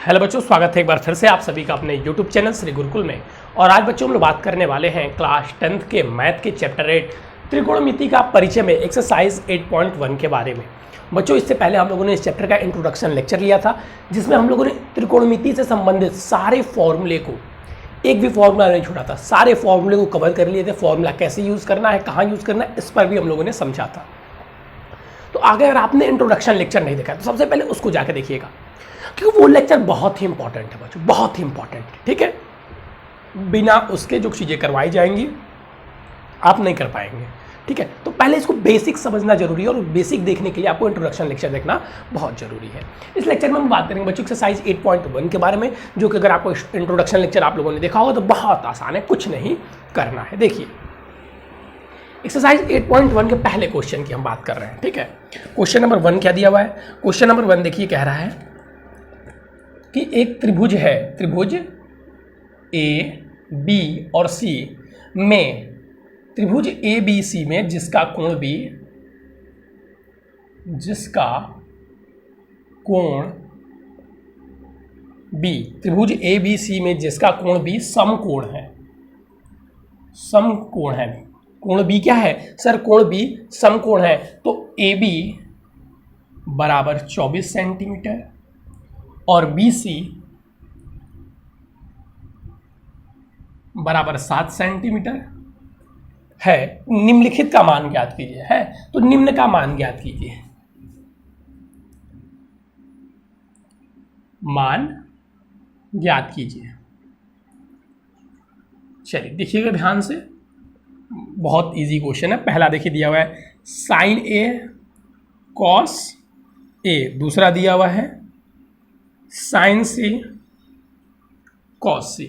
Hello बच्चों, स्वागत है एक बार फिर से आप सभी का अपने YouTube चैनल श्री गुरुकुल में। और आज बच्चों हम लोग बात करने वाले हैं क्लास 10th के मैथ के चैप्टर 8 त्रिकोणमिति का परिचय में एक्सरसाइज 8.1 के बारे में। बच्चों इससे पहले हम लोगों ने इस चैप्टर का इंट्रोडक्शन लेक्चर लिया था, जिसमें हम लोगों ने त्रिकोणमिति से संबंधित सारे फॉर्मूले को, एक भी फॉर्मूला नहीं छोड़ा था, सारे फॉर्मूले को कवर कर लिए थे। फॉर्मूला कैसे यूज़ करना है, कहाँ यूज़ करना है, इस पर भी हम लोगों ने समझा था। तो अगर आपने इंट्रोडक्शन लेक्चर नहीं देखा तो सबसे पहले उसको जाकर देखिएगा, क्योंकि वो लेक्चर बहुत ही इंपॉर्टेंट है बच्चों, बहुत ही इंपॉर्टेंट है। ठीक है, बिना उसके जो चीज़ें करवाई जाएंगी आप नहीं कर पाएंगे। ठीक है, तो पहले इसको बेसिक समझना जरूरी है, और बेसिक देखने के लिए आपको इंट्रोडक्शन लेक्चर देखना बहुत जरूरी है। इस लेक्चर में हम बात करेंगे बच्चों एक्सरसाइज 8.1 के बारे में, जो कि अगर आपको इंट्रोडक्शन लेक्चर आप लोगों ने देखा होगा तो बहुत आसान है, कुछ नहीं करना है। देखिए एक्सरसाइज 8.1 के पहले क्वेश्चन की हम बात कर रहे हैं। ठीक है, क्वेश्चन नंबर 1 क्या दिया हुआ है? क्वेश्चन नंबर 1 देखिए, कह रहा है कि एक त्रिभुज है, त्रिभुज ए बी और सी में, त्रिभुज ए बी सी में जिसका कोण बी, त्रिभुज ए बी सी में जिसका कोण बी समकोण है। समकोण है, कोण बी क्या है सर? कोण बी समकोण है। तो ए बी बराबर 24 सेंटीमीटर और बी सी बराबर 7 सेंटीमीटर है। निम्नलिखित का मान ज्ञात कीजिए। है तो निम्न का मान ज्ञात कीजिए। मान ज्ञात कीजिए। चलिए देखिएगा ध्यान से, बहुत इजी क्वेश्चन है। पहला देखिए दिया हुआ है साइन ए कॉस ए, दूसरा दिया हुआ है साइन सी कॉस सी।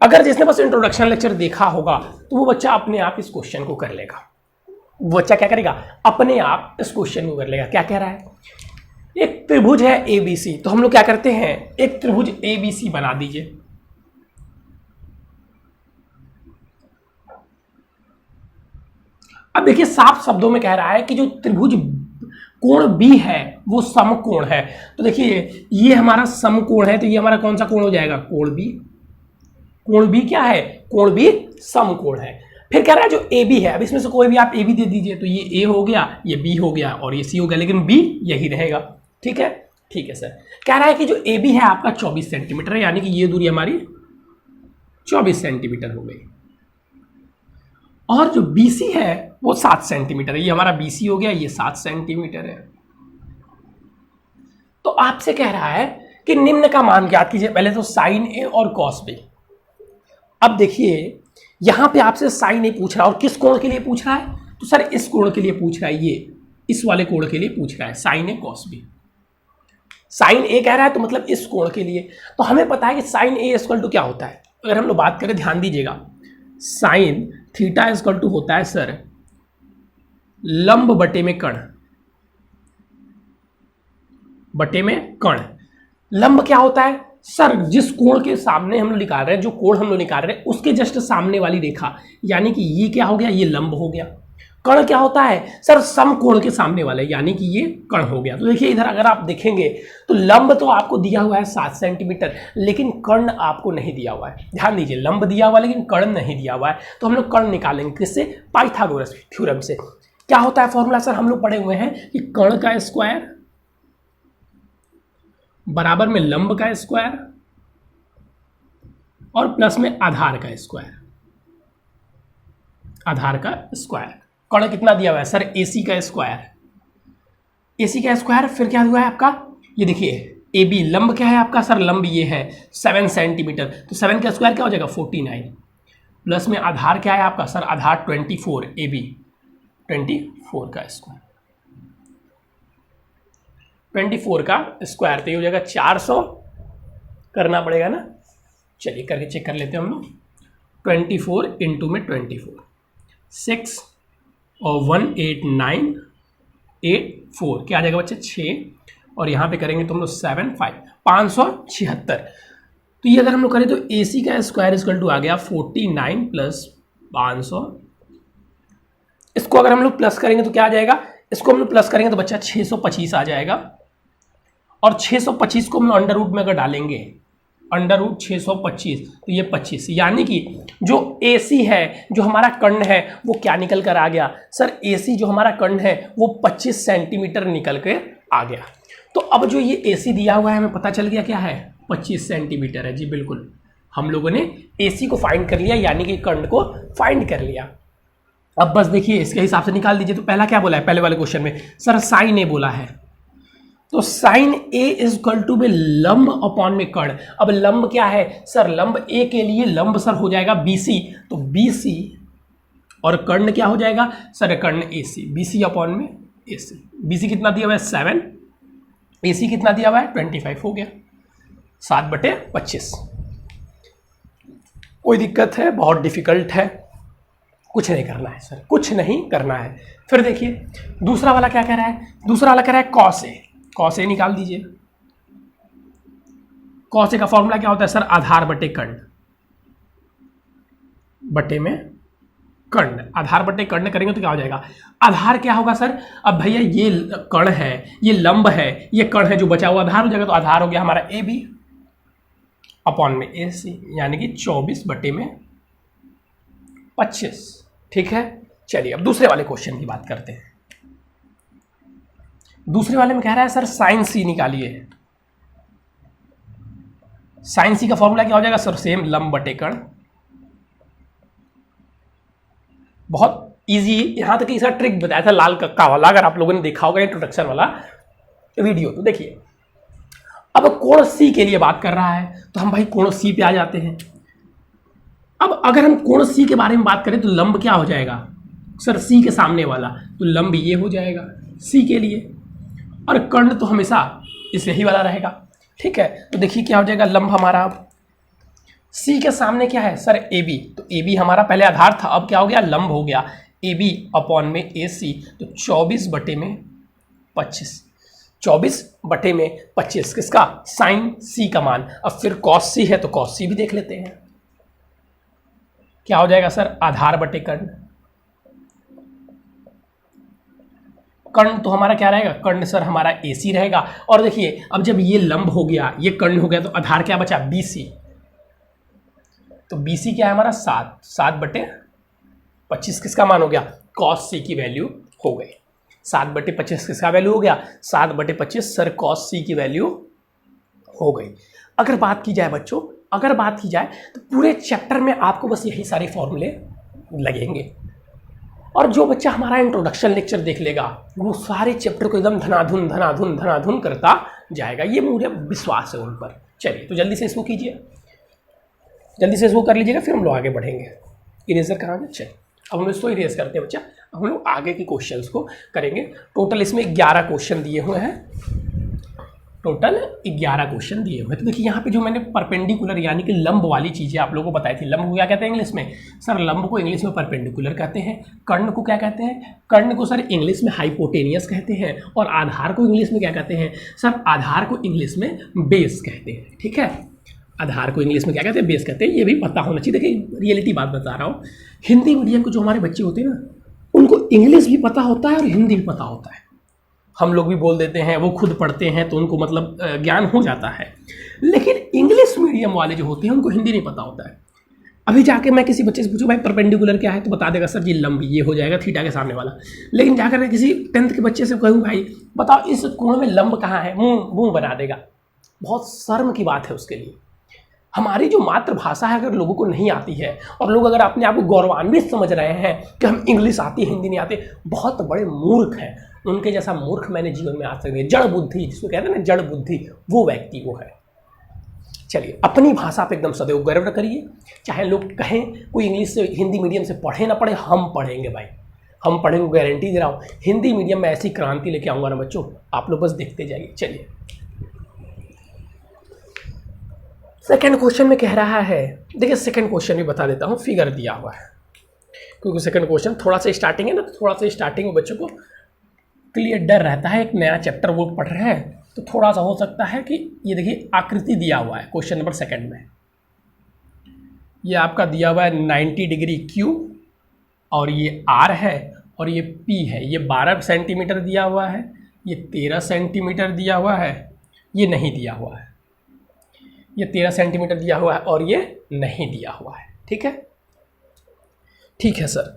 अगर जिसने बस इंट्रोडक्शन लेक्चर देखा होगा तो वो बच्चा अपने आप इस क्वेश्चन को कर लेगा। वो बच्चा क्या करेगा? अपने आप इस क्वेश्चन को कर लेगा। क्या कह रहा है? एक त्रिभुज है ए बी सी, तो हम लोग क्या करते हैं, एक त्रिभुज ए बी सी बना दीजिए। अब देखिए साफ शब्दों में कह रहा है कि जो त्रिभुज कोण बी है वो समकोण है। तो देखिए ये हमारा समकोण है, तो ये हमारा कौन सा कोण हो जाएगा? कोण बी। कोण बी क्या है? कोण बी समकोण है। फिर कह रहा है जो ए बी है, अब इसमें से कोई भी आप ए बी दे दीजिए, तो ये ए हो गया, ये बी हो गया और ये सी हो गया, लेकिन बी यही रहेगा। ठीक है, ठीक है सर। कह रहा है कि जो ए बी है आपका 24 सेंटीमीटर है, यानी कि ये दूरी हमारी 24 सेंटीमीटर हो गई, और जो बी सी है वो 7 सेंटीमीटर है। ये हमारा बी सी हो गया, ये 7 सेंटीमीटर है। तो आपसे कह रहा है कि निम्न का मान ज्ञात कीजिए। पहले तो साइन ए और कॉस बी। अब देखिए यहां पे आपसे साइन ए पूछ रहा है, और किस कोण के लिए पूछ रहा है? तो सर इस कोण के लिए पूछ रहा है, ये इस वाले कोण के लिए पूछ रहा है, साइन ए कॉस बी। साइन ए कह रहा है तो मतलब इस कोण के लिए। तो हमें पता है कि साइन ए इक्वल टू क्या होता है। अगर हम लोग बात करें, ध्यान दीजिएगा, साइन थीटा इक्वल टू होता है सर लंब बटे में कण, बटे में कण। लंब क्या होता है सर? जिस कोण के सामने हम लोग निकाल रहे हैं, जो कोण हम लोग निकाल रहे हैं उसके जस्ट सामने वाली रेखा, यानी कि ये क्या हो गया? ये लंब हो गया। कण क्या होता है सर? समकोण के सामने वाले, यानी कि ये कण हो गया। तो देखिए इधर अगर आप देखेंगे तो लंब तो आपको दिया हुआ है 7 सेंटीमीटर, लेकिन कर्ण आपको नहीं दिया हुआ है। ध्यान दीजिए, लंब दिया हुआ है लेकिन कर्ण नहीं दिया हुआ है। तो हम लोग कर्ण निकालेंगे किससे? पाइथागोरस थ्योरम से। क्या होता है फॉर्मूला सर? हम लोग पढ़े हुए हैं कि कर्ण का स्क्वायर बराबर में लंब का स्क्वायर और प्लस में आधार का स्क्वायर। आधार का स्क्वायर। कर्ण कितना दिया हुआ है सर? AC का स्क्वायर। AC का स्क्वायर, फिर क्या हुआ है आपका? ये देखिए AB, लंब क्या है आपका सर? लंब ये है 7 सेंटीमीटर, तो 7 का स्क्वायर क्या हो जाएगा? 49, प्लस में आधार क्या है आपका सर? आधार 24, AB 24 का स्क्वायर। 24 का स्क्वायर तो ये हो जाएगा 400 करना पड़ेगा ना। चलिए करके चेक कर लेते हैं हम लोग। 24 इंटू में 24, 6 और 18984 क्या आ जाएगा बच्चे? 6, और यहाँ पे करेंगे तो हम लोग 7 5 576। तो ये अगर हम लोग करें तो AC का स्क्वायर इक्वल टू आ गया 49 प्लस 500। इसको अगर हम लोग प्लस करेंगे तो क्या आ जाएगा? इसको हम लोग प्लस करेंगे तो बच्चा 625 आ जाएगा। और 625 को हम अंडर रूट में अगर डालेंगे, अंडर रूट 625, तो ये 25, यानी कि जो AC है, जो हमारा कर्ण है, वो क्या निकल कर आ गया सर? AC जो हमारा कर्ण है वो 25 सेंटीमीटर निकल के आ गया। तो अब जो ये AC दिया हुआ है हमें पता चल गया क्या है, 25 सेंटीमीटर है। जी बिल्कुल, हम लोगों ने AC को फाइंड कर लिया, यानी कि कर्ण को फाइंड कर लिया। अब बस देखिए इसके हिसाब से निकाल दीजिए। तो पहला क्या बोला है पहले वाले क्वेश्चन में सर? साइन A बोला है, तो sine A is equal to बे लंब अपॉन में कर्ण। अब लंब क्या है सर? लंब A के लिए लंब सर हो जाएगा BC, तो BC, और कर्ण क्या हो जाएगा सर? कर्ण AC, BC अपॉन में AC। BC कितना दिया हुआ है 7, AC कितना दिया हुआ है 25, हो गया 7/25। कोई दिक्कत है? बहुत डिफिकल्ट है? कुछ नहीं करना है सर, कुछ नहीं करना है। फिर देखिए दूसरा वाला क्या कह रहा है? दूसरा वाला कह रहा है कॉस A। कॉस A निकाल दीजिए। कॉस A का फॉर्मूला क्या होता है सर? आधार बटे कर्ण, बटे में कर्ण। आधार बटे कर्ण करेंगे तो क्या हो जाएगा? आधार क्या होगा सर? अब भैया ये कर्ण है, ये लंब है, ये कर्ण है, जो बचा हुआ आधार हो जाएगा, तो आधार हो गया हमारा AB अपॉन में AC, यानी कि 24/25। ठीक है, चलिए अब दूसरे वाले क्वेश्चन की बात करते हैं। दूसरे वाले में कह रहा है सर साइन C निकालिए। साइन C का फॉर्मूला क्या हो जाएगा सर? सेम लंब बटे कर्ण। बहुत इजी, यहां तक इसका ट्रिक बताया था लाल कक्का वाला, अगर आप लोगों ने देखा होगा इंट्रोडक्शन वाला वीडियो। तो देखिए अब कोण C के लिए बात कर रहा है, तो हम भाई कोण C पे आ जाते हैं। अब अगर हम कोण C के बारे में बात करें तो लंब क्या हो जाएगा सर? C के सामने वाला, तो लंब ये हो जाएगा C के लिए, और कर्ण तो हमेशा इसे ही वाला रहेगा। ठीक है, तो देखिए क्या हो जाएगा लंब हमारा। अब C के सामने क्या है सर? AB, तो AB हमारा पहले आधार था, अब क्या हो गया? लंब हो गया। AB अपॉन में AC, तो 24/25। 24/25 किसका? साइन C का मान। अब फिर कॉस C है, तो कॉस C भी देख लेते हैं। क्या हो जाएगा सर? आधार बटे कर्ण। कर्ण तो हमारा क्या रहेगा? कर्ण सर हमारा AC रहेगा। और देखिए अब जब ये लंब हो गया, ये कर्ण हो गया, तो आधार क्या बचा? BC। तो BC क्या है हमारा? 7/25 किसका मान हो गया? कॉस C की वैल्यू हो गई। 7/25 किसका वैल्यू हो गया? 7/25 सर कॉस C की वैल्यू हो गई। अगर बात की जाए बच्चों, अगर बात की जाए तो पूरे चैप्टर में आपको बस यही सारे फॉर्मूले लगेंगे, और जो बच्चा हमारा इंट्रोडक्शन लेक्चर देख लेगा वो सारे चैप्टर को एकदम धनाधुन धनाधुन धनाधुन करता जाएगा, ये मुझे विश्वास है उन पर। चलिए तो जल्दी से इसको कीजिए, जल्दी से इसको कर लीजिएगा, फिर हम लोग आगे बढ़ेंगे। इरेजर कहाँ गया? चलिए अब हम इसको इरेज करते हैं बच्चा। अब हम लोग आगे के क्वेश्चंस को करेंगे। टोटल इसमें 11 क्वेश्चन दिए हुए हैं, टोटल 11 क्वेश्चन दिए हुए हैं। तो देखिए यहाँ पे जो मैंने परपेंडिकुलर यानी कि लंब वाली चीज़ें आप लोगों को बताई थी। लंब को क्या कहते हैं इंग्लिश में सर? लंब को इंग्लिश में परपेंडिकुलर कहते हैं। कर्ण को क्या कहते हैं? कर्ण को सर इंग्लिश में हाइपोटेनियस कहते हैं। और आधार को इंग्लिश में क्या कहते हैं सर? आधार को इंग्लिश में बेस कहते हैं। ठीक है, आधार को इंग्लिश में क्या कहते हैं? बेस कहते हैं। ये भी पता होना चाहिए। देखिए रियलिटी बात बता रहा हूँ, हिंदी मीडियम के जो हमारे बच्चे होते हैं ना, उनको इंग्लिश भी पता होता है और हिंदी भी पता होता है। हम लोग भी बोल देते हैं, वो खुद पढ़ते हैं तो उनको मतलब ज्ञान हो जाता है। लेकिन इंग्लिश मीडियम वाले जो होते हैं उनको हिंदी नहीं पता होता है। अभी जाके मैं किसी बच्चे से पूछूं भाई परपेंडिकुलर क्या है, तो बता देगा सर जी लंब ये हो जाएगा थीटा के सामने वाला। लेकिन जाकर मैं किसी 10th के बच्चे से कहूँ भाई बताओ इस कोण में लंब कहाँ है, मुंह बना देगा। बहुत शर्म की बात है उसके लिए। हमारी जो मातृभाषा है अगर लोगों को नहीं आती है, और लोग अगर अपने आप को गौरवान्वित समझ रहे हैं कि हम इंग्लिश आती है हिंदी नहीं आती, बहुत बड़े मूर्ख हैं। उनके जैसा मूर्ख मैंने जीवन में आज तक नहीं। जड़ बुद्धि जिसको कहते हैं ना, जड़ बुद्धि, वो व्यक्ति वो है। चलिए अपनी भाषा पे एकदम सदैव गर्व करिए, चाहे लोग कहें कोई इंग्लिश से हिंदी मीडियम से पढ़े ना पढ़े, हम पढ़ेंगे भाई, हम पढ़ेंगे, गारंटी दे रहा हूँ। हिंदी मीडियम में ऐसी क्रांति लेके आऊँगा ना बच्चों, आप लोग बस देखते जाइए। चलिए सेकंड क्वेश्चन में कह रहा है, देखिए सेकंड क्वेश्चन भी बता देता हूँ, फिगर दिया हुआ है, क्योंकि सेकंड क्वेश्चन थोड़ा सा स्टार्टिंग है ना, तो थोड़ा सा स्टार्टिंग में बच्चों को क्लियर डर रहता है। एक नया चैप्टर वो पढ़ रहे हैं तो थोड़ा सा हो सकता है कि ये देखिए आकृति दिया हुआ है क्वेश्चन नंबर सेकंड में, ये आपका दिया हुआ है 90 डिग्री क्यू, और ये आर है और ये पी है। ये 12 सेंटीमीटर दिया हुआ है, ये 13 सेंटीमीटर दिया हुआ है, ये नहीं दिया हुआ है, ये 13 सेंटीमीटर दिया हुआ है और ये नहीं दिया हुआ है। ठीक है, ठीक है सर।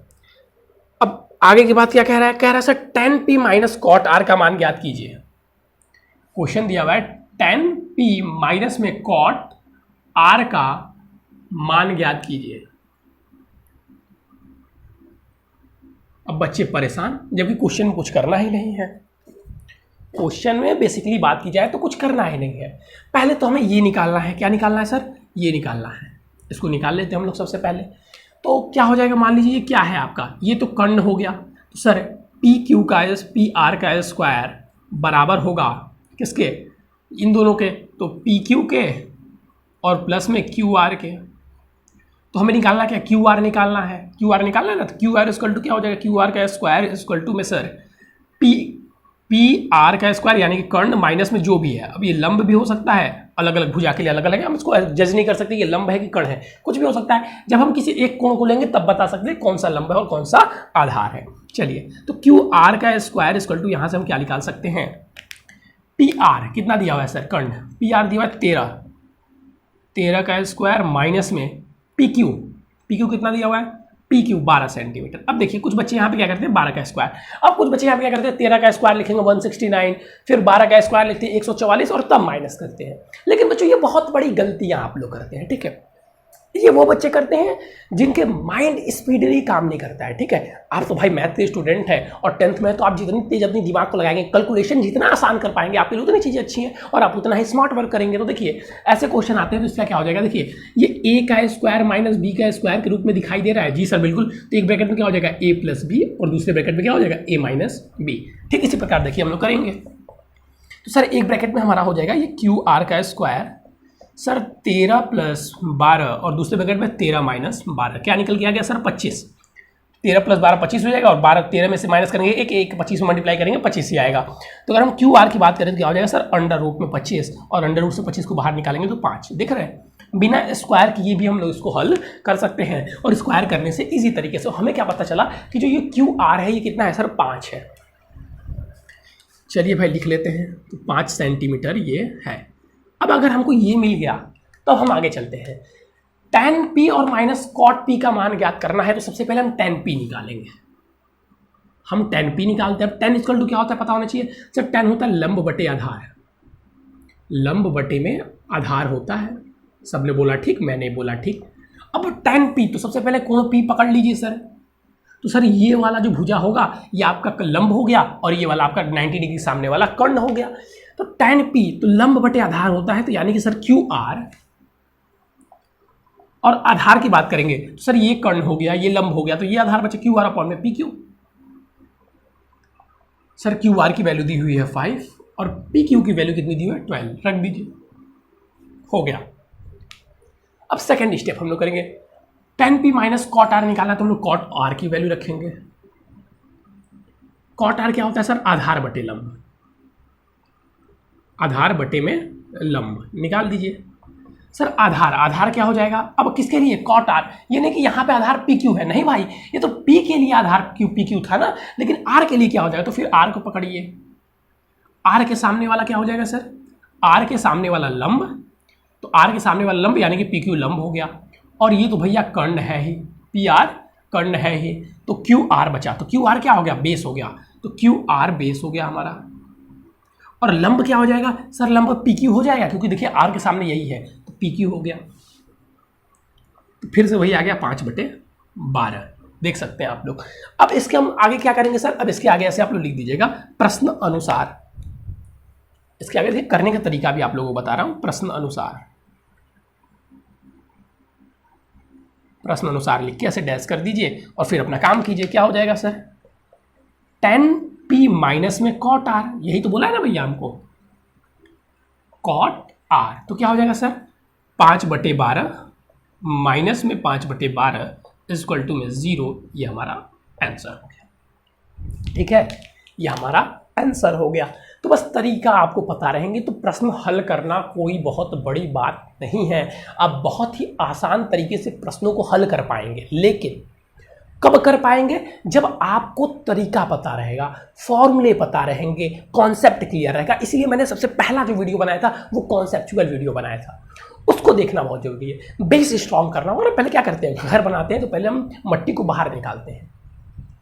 अब आगे की बात क्या कह रहा है, कह रहा है sir tan p minus cot r का मान ज्ञात कीजिए। क्वेश्चन दिया हुआ है tan p माइनस में कॉट r का मान ज्ञात कीजिए। अब बच्चे परेशान, जबकि क्वेश्चन में कुछ करना ही नहीं है। क्वेश्चन में बेसिकली बात की जाए तो कुछ करना ही नहीं है। पहले तो हमें ये निकालना है, क्या निकालना है सर, ये निकालना है। इसको निकाल लेते हैं हम लोग सबसे पहले। तो क्या हो जाएगा, मान लीजिए ये क्या है आपका, ये तो कर्ण हो गया। तो सर पी क्यू का पी आर का स्क्वायर बराबर होगा किसके, इन दोनों के, तो पी क्यू के और प्लस में क्यू आर के। तो हमें निकालना क्या, क्यू आर निकालना है, क्यू आर निकालना है ना। तो क्यू आर इक्वल टू क्या हो जाएगा, क्यू आर का स्क्वायर इक्वल टू में सर पी आर का स्क्वायर यानी कि कर्ण माइनस में जो भी है। अब ये लंब भी हो सकता है, अलग अलग भुजा के लिए अलग अलग है, हम इसको जज नहीं कर सकते ये लंब है कि कर्ण है, कुछ भी हो सकता है। जब हम किसी एक कोण को लेंगे तब बता सकते हैं कौन सा लंब है और कौन सा आधार है। चलिए, तो क्यू आर का स्क्वायर इक्वल टू यहाँ से हम क्या निकाल सकते हैं, पी आर कितना दिया हुआ है सर, कर्ण, पी आर दिया हुआ है 13 का स्क्वायर माइनस में पी क्यू कितना दिया हुआ है, पी क्यू 12 सेंटीमीटर। अब देखिए कुछ बच्चे यहाँ पे क्या करते हैं 12 का स्क्वायर, अब कुछ बच्चे यहाँ पे क्या करते हैं 13 का स्क्वायर लिखेंगे 169, फिर 12 का स्क्वायर लिखते हैं 144 और तब माइनस करते हैं। लेकिन बच्चों ये बहुत बड़ी गलतियाँ आप लोग करते हैं। ठीक है, ये वो बच्चे करते हैं जिनके माइंड स्पीडली काम नहीं करता है। ठीक है, आप तो भाई मैथ के स्टूडेंट हैं और 10th में तो आप जितनी तेज अपनी दिमाग को लगाएंगे, कैलकुलेशन जितना आसान कर पाएंगे, आपके लिए उतनी चीज़ें अच्छी हैं और आप उतना ही स्मार्ट वर्क करेंगे। तो देखिए ऐसे क्वेश्चन आते हैं तो इसका क्या हो जाएगा, देखिए ये ए का स्क्वायर माइनस बी का स्क्वायर के रूप में दिखाई दे रहा है। जी सर बिल्कुल, तो एक ब्रैकेट में क्या हो जाएगा ए प्लस बी और दूसरे ब्रैकेट में क्या हो जाएगा ए माइनस बी। ठीक, इसी प्रकार देखिए हम लोग करेंगे। तो सर एक ब्रैकेट में हमारा हो जाएगा ये क्यू आर का स्क्वायर सर 13 प्लस 12 और दूसरे ब्रैकेट में 13 माइनस 12, क्या निकल के आ गया सर 25। 13 प्लस 12 25 हो जाएगा और 12 13 में से माइनस करेंगे एक 25 में मल्टीप्लाई करेंगे 25 ही आएगा। तो अगर हम क्यू आर की बात करें तो क्या हो जाएगा सर अंडर रूट में 25 और अंडर रूट से 25 को बाहर निकालेंगे तो 5। दिख रहे हैं, बिना स्क्वायर किए भी हम लोग इसको हल कर सकते हैं और स्क्वायर करने से ईजी तरीके से हमें क्या पता चला कि जो ये क्यू आर है ये कितना है सर 5 है। चलिए भाई लिख लेते हैं, तो 5 सेंटीमीटर ये है। अब अगर हमको ये मिल गया तो हम आगे चलते हैं। tan p और माइनस cot p का मान ज्ञात करना है तो सबसे पहले हम tan p निकालेंगे। हम tan p निकालते हैं। tan इक्वल टू क्या होता है पता होना चाहिए सर, tan होता है लंब बटे आधार, लंब बटे में आधार होता है। सबने बोला ठीक, मैंने बोला ठीक। अब tan p, तो सबसे पहले कोण p पकड़ लीजिए सर। तो सर ये वाला जो भुजा होगा ये आपका लंब हो गया और ये वाला आपका 90 डिग्री सामने वाला कर्ण हो गया। तो tan p तो लंब बटे आधार होता है, तो यानी कि सर क्यू आर, और आधार की बात करेंगे तो सर ये कर्ण हो गया, ये लंब हो गया, तो ये आधार बचे क्यू आर अपॉन में P Q. Sir Q R की वैल्यू दी हुई है 5 और पी क्यू की वैल्यू कितनी दी हुई है 12, रख दीजिए, हो गया। अब सेकेंड स्टेप हम लोग करेंगे, tan p minus cot r निकालना तो हम लोग कॉट आर की वैल्यू रखेंगे। कॉट आर क्या होता है सर, आधार बटे लंब, आधार बटे में लंब, निकाल दीजिए। सर आधार क्या हो जाएगा, अब किसके लिए कॉट आर, ये नहीं कि यहाँ पे आधार पी क्यू है, नहीं भाई, ये तो पी के लिए आधार पी क्यू था ना, लेकिन आर के लिए क्या हो जाएगा, तो फिर आर को पकड़िए। आर के सामने वाला क्या हो जाएगा सर, आर के सामने वाला लंब, तो आर के सामने वाला लंब यानी कि पी क्यू लंब हो गया, और ये तो भैया कर्ण है ही, पी आर कर्ण है ही, तो क्यू आर बचा, तो क्यू आर क्या हो गया, बेस हो गया, तो क्यू आर बेस हो गया हमारा। और लंब क्या हो जाएगा सर, लंब पी क्यू हो जाएगा, क्योंकि देखिए आर के सामने यही है, तो पी क्यू हो गया। तो फिर से वही आ गया 5/12, देख सकते हैं आप लोग। अब इसके हम आगे क्या करेंगे सर, अब इसके आगे ऐसे आप लोग लिख दीजिएगा प्रश्न अनुसार। इसके आगे देखिए करने का तरीका भी आप लोगों को बता रहा हूं, प्रश्न अनुसार, प्रश्न अनुसार लिख के ऐसे डैश कर दीजिए और फिर अपना काम कीजिए। क्या हो जाएगा सर, tan p माइनस में कॉट आर, यही तो बोला है ना भैया हमको, कॉट आर, तो क्या हो जाएगा सर 5/12 माइनस में 5/12 इक्वल टू में 0, ये हमारा आंसर हो गया। ठीक है, ये हमारा आंसर हो गया। तो बस तरीका आपको पता रहेंगे तो प्रश्न हल करना कोई बहुत बड़ी बात नहीं है, आप बहुत ही आसान तरीके से प्रश्नों को हल कर पाएंगे। लेकिन कब कर पाएंगे? जब आपको तरीका पता रहेगा, फॉर्मूले पता रहेंगे, कॉन्सेप्ट क्लियर रहेगा। इसलिए मैंने सबसे पहला जो वीडियो बनाया था वो कॉन्सेप्चुअल वीडियो बनाया था, उसको देखना बहुत जरूरी है। बेस स्ट्रॉन्ग करना होगा ना। पहले क्या करते हैं, घर बनाते हैं तो पहले हम मट्टी को बाहर निकालते हैं,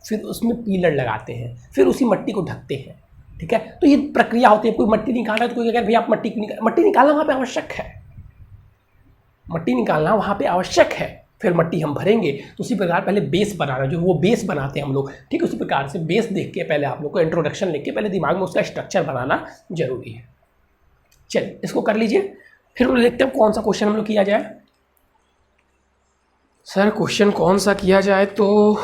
फिर उसमें पिलर लगाते हैं, फिर उसी मट्टी को ढकते हैं, ठीक है। तो ये प्रक्रिया होती है। कोई मट्टी निकाल रहा है तो कोई कह भैया आप मट्टी निकालना वहाँ पे आवश्यक है, मट्टी निकालना वहाँ पे आवश्यक है। फिर मट्टी हम भरेंगे। तो उसी प्रकार पहले बेस बनाना, जो वो बेस बनाते हैं हम लोग, ठीक है। उसी प्रकार से बेस देख के पहले आप लोग को इंट्रोडक्शन लिख के पहले दिमाग में उसका स्ट्रक्चर बनाना जरूरी है। चलिए इसको कर लीजिए, फिर हम देखते हैं कौन सा क्वेश्चन हम लोग किया जाए। सर क्वेश्चन कौन सा किया जाए? तो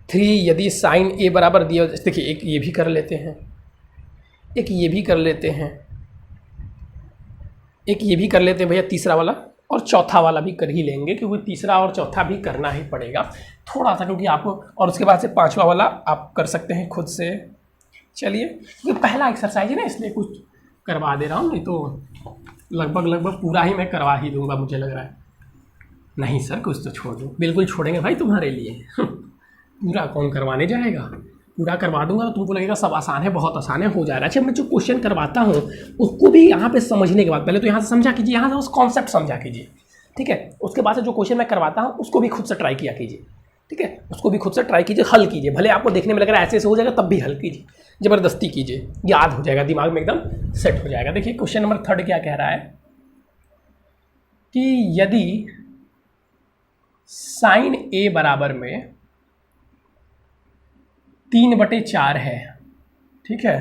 3 यदि साइन ए बराबर दिया, देखिए एक ये भी कर लेते हैं, एक ये भी कर लेते हैं, एक ये भी कर लेते हैं भैया तीसरा वाला, और चौथा वाला भी कर ही लेंगे क्योंकि तीसरा और चौथा भी करना ही पड़ेगा थोड़ा सा, क्योंकि आपको, और उसके बाद से पांचवा वाला आप कर सकते हैं खुद से। चलिए क्योंकि पहला एक्सरसाइज है ना इसलिए कुछ करवा दे रहा हूँ, नहीं तो लगभग पूरा ही मैं करवा ही दूंगा मुझे लग रहा है। नहीं सर कुछ तो छोड़ दो, बिल्कुल छोड़ेंगे भाई तुम्हारे लिए पूरा कौन करवाने जाएगा, पूरा करवा दूंगा तो तुमको लगेगा सब आसान है, बहुत आसान है, हो जा रहा है। अच्छा मैं जो क्वेश्चन करवाता हूँ उसको भी यहाँ पे समझने के बाद पहले तो यहाँ से समझा कीजिए, यहाँ से उस कॉन्सेप्ट समझा कीजिए, ठीक है। उसके बाद से जो क्वेश्चन मैं करवाता हूँ उसको भी खुद से ट्राई किया कीजिए, ठीक है। उसको भी खुद से ट्राई कीजिए, हल कीजिए। भले आपको देखने में लग रहा है ऐसे हो जाएगा, तब भी हल कीजिए, ज़बरदस्ती कीजिए, याद हो जाएगा, दिमाग में एकदम सेट हो जाएगा। देखिए क्वेश्चन नंबर 3 क्या कह रहा है कि यदि साइन ए बराबर में 3/4 है, ठीक है,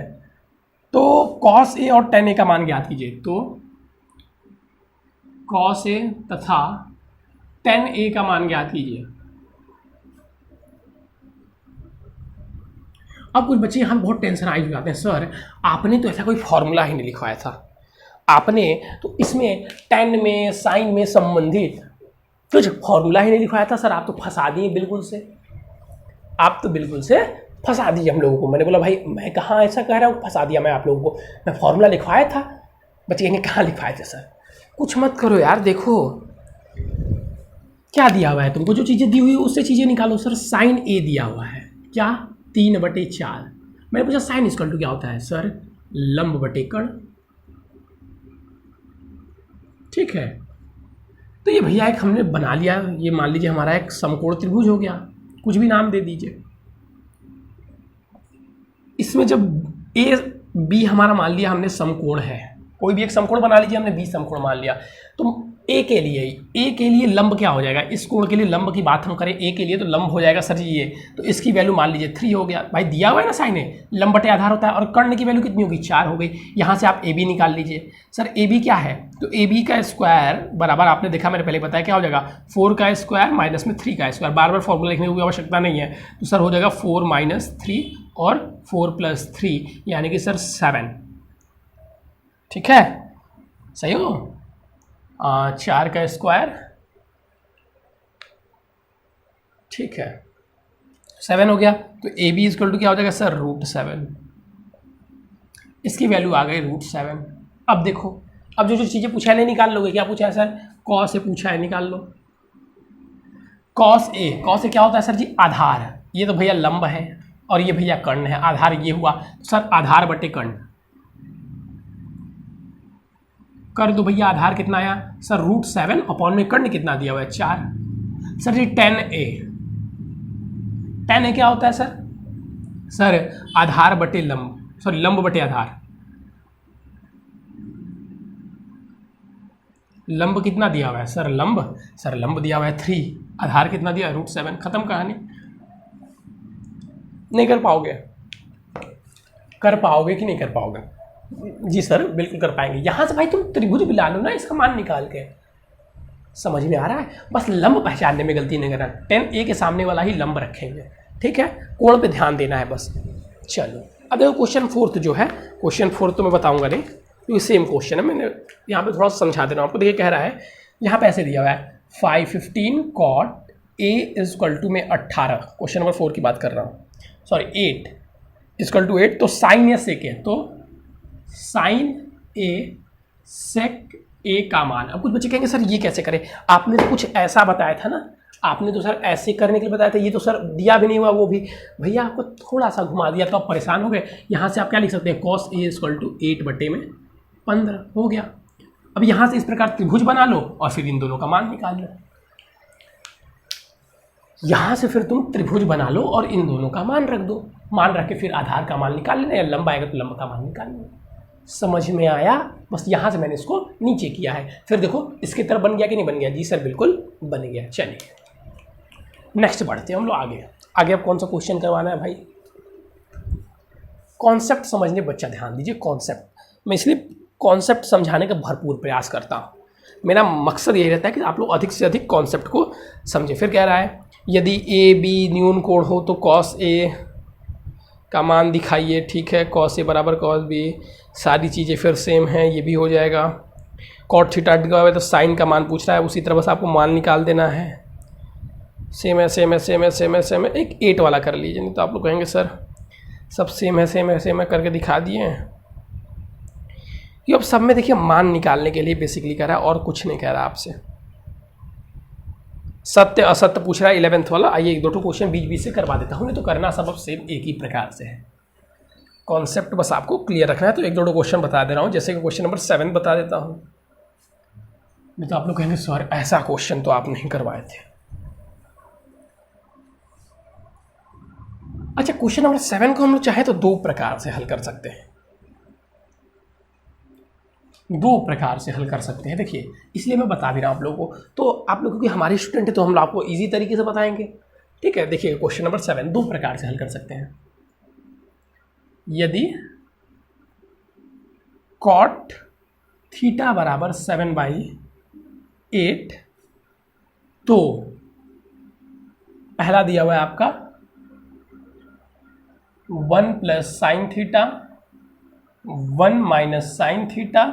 तो कॉस ए और tan ए का मान ज्ञात कीजिए। तो कॉस ए तथा tan ए का मान ज्ञात कीजिए। अब कुछ बच्चे यहाँ बहुत टेंशन आई हो जाते हैं, सर आपने तो ऐसा कोई फॉर्मूला ही नहीं लिखवाया था, आपने तो इसमें tan में साइन में संबंधित कुछ फॉर्मूला ही नहीं लिखवाया था। सर आप तो फंसा दिए बिल्कुल से, आप तो बिल्कुल से फंसा दिए हम लोगों को। मैंने बोला भाई मैं कहाँ ऐसा कह रहा हूँ, फंसा दिया मैं आप लोगों को, मैं फॉर्मूला लिखवाया था। बच्चे ने कहाँ लिखवाए थे सर, कुछ मत करो यार, देखो क्या दिया हुआ है तुमको, जो चीज़ें दी हुई है उससे चीज़ें निकालो। सर साइन ए दिया हुआ है क्या, 3/4। मैंने पूछा साइन इक्वल टू क्या होता है, सर लंब बटे कर्ण, ठीक है। तो ये भैया एक हमने बना लिया, ये मान लीजिए हमारा एक समकोण त्रिभुज हो गया, कुछ भी नाम दे दीजिए। इसमें जब ए बी हमारा मान लिया हमने समकोण है, कोई भी एक समकोण बना लीजिए, हमने बी समकोण मान लिया, तो ए के लिए लंब क्या हो जाएगा, इस कोण के लिए लंब की बात हम करें ए के लिए तो लंब हो जाएगा सर जी ये, तो इसकी वैल्यू मान लीजिए 3 हो गया। भाई दिया हुआ है ना साइन है, लंब बटे आधार होता है, और कर्ण की वैल्यू कितनी होगी 4 हो गई। यहाँ से आप ए बी निकाल लीजिए। सर ए बी क्या है, तो ए बी का स्क्वायर बराबर, आपने देखा मैंने पहले बताया क्या हो जाएगा, 4 का स्क्वायर माइनस में 3 का स्क्वायर, बार बार फॉर्मूला लिखने की आवश्यकता नहीं है। तो सर हो जाएगा 4 - 3 और 4 + 3 यानी कि सर 7, ठीक है, सही हो। 4 का स्क्वायर, ठीक है, 7 हो गया। तो ए बी इक्वल टू क्या हो जाएगा सर, √7, इसकी वैल्यू आ गई √7। अब देखो, अब जो चीज़ें पूछा है नहीं निकाल लोगे, क्या पूछा है सर, कॉस ए पूछा है, निकाल लो। कॉस ए क्या होता है सर जी, आधार, ये तो भैया लंब है और ये भैया कर्ण है, आधार ये हुआ, तो सर आधार बटे कर्ण कर दो भैया। आधार कितना आया सर, √7 अपॉन में कर्ण कितना दिया हुआ है 4। सर जी tan ए क्या होता है सर आधार बटे लंब, सॉरी लंब बटे आधार। लंब कितना दिया हुआ है सर, लंब दिया हुआ है 3, आधार कितना दिया √7, खत्म कहानी। नहीं कर पाओगे कि नहीं कर पाओगे? जी सर बिल्कुल कर पाएंगे। यहाँ से भाई तुम त्रिभुज भी ला लो ना, इसका मान निकाल के, समझ में आ रहा है, बस लंब पहचानने में गलती नहीं करना, tan ए के सामने वाला ही लंब रखेंगे, ठीक है, कोण पे ध्यान देना है बस। चलो अब देखो क्वेश्चन 4 जो है, क्वेश्चन 4 तो मैं बताऊंगा नहीं क्योंकि सेम क्वेश्चन है, मैंने यहाँ पे थोड़ा सा समझा दे रहा हूँ आपको। देखिए कह रहा है, यहाँ पे ऐसे दिया हुआ है 515 cot a इक्वल टू में 18, क्वेश्चन नंबर 4 की बात कर रहा हूँ, सॉरी 8 इक्वल टू 8, तो साइन या सेक है, तो साइन ए सेक ए का मान। अब कुछ बच्चे कहेंगे सर ये कैसे करें, आपने तो कुछ ऐसा बताया था ना, आपने तो सर ऐसे करने के लिए बताया था, ये तो सर दिया भी नहीं हुआ वो भी, भैया आपको थोड़ा सा घुमा दिया तो आप परेशान हो गए। यहाँ से आप क्या लिख सकते हैं, cos A = 8/15 हो गया। अब यहाँ से इस प्रकार त्रिभुज बना लो और फिर इन दोनों का मान निकाल लो। यहाँ से फिर तुम त्रिभुज बना लो और इन दोनों का मान रख दो, मान रख के फिर आधार का मान निकाल लेना, या लंब आएगा तो लंब का मान निकाल लेना। समझ में आया? बस यहाँ से मैंने इसको नीचे किया है। फिर देखो इसकी तरफ बन गया कि नहीं बन गया? जी सर बिल्कुल बन गया। चलिए नेक्स्ट बढ़ते हैं हम लोग आगे। आगे अब कौन सा क्वेश्चन करवाना है भाई? कॉन्सेप्ट समझने बच्चा ध्यान दीजिए। कॉन्सेप्ट मैं इसलिए कॉन्सेप्ट समझाने का भरपूर प्रयास करता हूँ। मेरा मकसद यही रहता है कि आप लोग अधिक से अधिक कॉन्सेप्ट को समझें। फिर कह रहा है यदि ए बी न्यून कोण हो तो cos A का मान दिखाइए। ठीक है, cos A = cos B, सारी चीज़ें फिर सेम हैं, ये भी हो जाएगा। cot थीटा दिया हुआ है तो साइन का मान पूछ रहा है, उसी तरह बस आपको मान निकाल देना है। सेम है सेम है सेम है सेम है सेम है। एक 8 वाला कर लीजिए, नहीं तो आप लोग कहेंगे सर सब सेम है सेम है सेम है करके दिखा दिए हैं। ये अब सब में देखिए मान निकालने के लिए बेसिकली कह रहा है और कुछ नहीं कह रहा आपसे। सत्य असत्य पूछ रहा है 11th वाला। आइए एक दो क्वेश्चन बीच बीच से करवा देता हूँ, नहीं तो करना सब अब सेम एक ही प्रकार से है। कॉन्सेप्ट बस आपको क्लियर रखना है। तो एक दो क्वेश्चन बता दे रहा हूँ, जैसे कि क्वेश्चन नंबर 7 बता देता हूँ। नहीं तो आप लोग कहेंगे सर ऐसा क्वेश्चन तो आप नहीं करवाए थे। अच्छा, क्वेश्चन नंबर 7 को हम लोग चाहे तो दो प्रकार से हल कर सकते हैं। दो प्रकार से हल कर सकते हैं, देखिए इसलिए मैं बता भी रहा हूँ आप लोगों को। तो आप लोगों की हमारे स्टूडेंट है तो हम आपको इजी तरीके से बताएंगे। ठीक है, देखिए क्वेश्चन नंबर 7 दो प्रकार से हल कर सकते हैं। यदि cot थीटा = 7/8 तो पहला दिया हुआ है आपका 1 + sin theta 1 - sin theta